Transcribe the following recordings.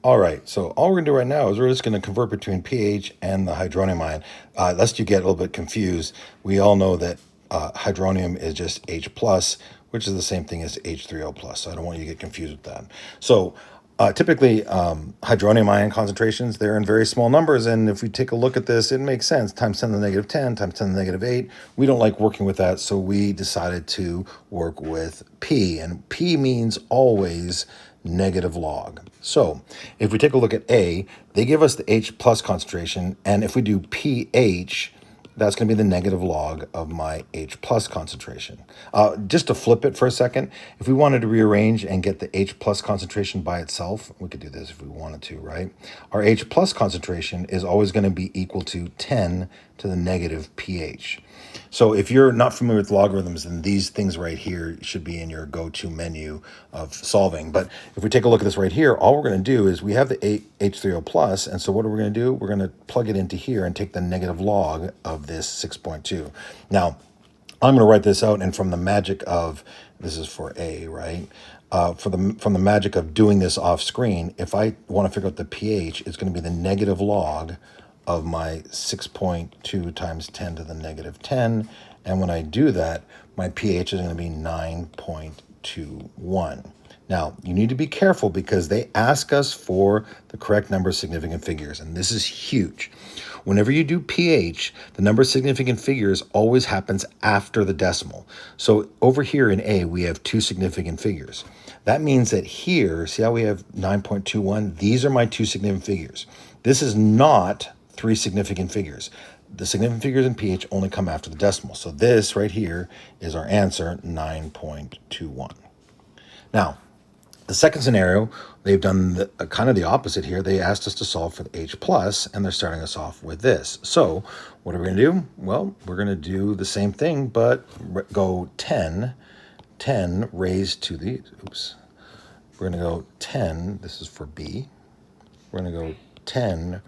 All right, so all we're going to do right now is we're just going to convert between pH and the hydronium ion. Lest you get a little bit confused, we all know that hydronium is just H plus, which is the same thing as H3O plus. So I don't want you to get confused with that. So typically, hydronium ion concentrations, they're in very small numbers. And if we take a look at this, it makes sense. Times 10 to the negative 10, times 10 to the negative 8. We don't like working with that, so we decided to work with P. And P means always negative log. So if we take a look at A, they give us the H plus concentration. And if we do pH, that's going to be the negative log of my H plus concentration. Just to flip it for a second, if we wanted to rearrange and get the H plus concentration by itself, we could do this if we wanted to, right? Our H plus concentration is always going to be equal to 10 to the negative pH. So if you're not familiar with logarithms, then these things right here should be in your go-to menu of solving. But if we take a look at this right here, all we're going to do is we have the H3O plus, and so what are we going to do? We're going to plug it into here and take the negative log of this 6.2. Now, I'm going to write this out, and from the magic of, this is for A, right? From the magic of doing this off screen, if I want to figure out the pH, it's going to be the negative log of my 6.2 times 10 to the negative 10. And when I do that, my pH is going to be 9.21. Now, you need to be careful because they ask us for the correct number of significant figures, and this is huge. Whenever you do pH, the number of significant figures always happens after the decimal. So over here in A, we have 2 significant figures. That means that here, see how we have 9.21? These are my 2 significant figures. This is not 3 significant figures. The significant figures in pH only come after the decimal. So this right here is our answer, 9.21. Now, the second scenario, they've done kind of the opposite here. They asked us to solve for the H plus, and they're starting us off with this. So what are we going to do? Well, we're going to do the same thing, but go 10 raised to the, we're going to go 10, this is for B. We're going to go 10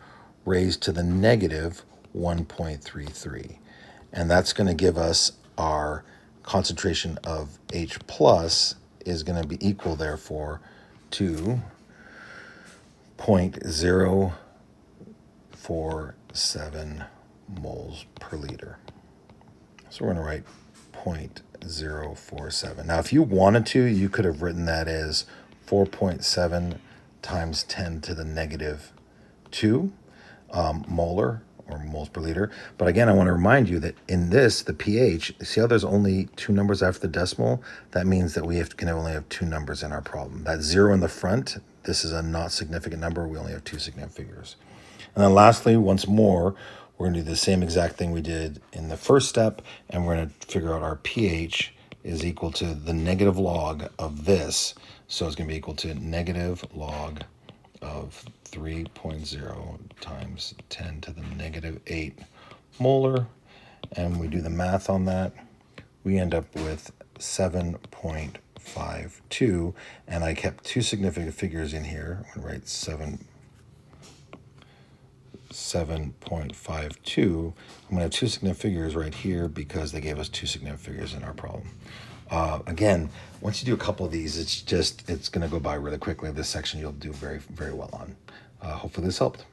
raised to the negative 1.33. And that's going to give us our concentration of H plus is going to be equal, therefore, to 0.047 moles per liter. So we're going to write 0.047. Now, if you wanted to, you could have written that as 4.7 times 10 to the negative 2 molar or moles per liter. But again, I want to remind you that in this, the pH, see how there's only 2 numbers after the decimal? That means that we can only have 2 numbers in our problem. That 0 in the front, this is a not significant number. We only have 2 significant figures. And then lastly, once more, we're going to do the same exact thing we did in the first step, and we're going to figure out our pH is equal to the negative log of this. So it's going to be equal to negative log of 3.0 times 10 to the negative 8 molar. And we do the math on that. We end up with 7.52. And I kept 2 significant figures in here. I'm going to write 7.52. I'm going to have 2 significant figures right here because they gave us 2 significant figures in our problem. Again, once you do a couple of these, it's going to go by really quickly. This section you'll do very, very well on. Hopefully this helped.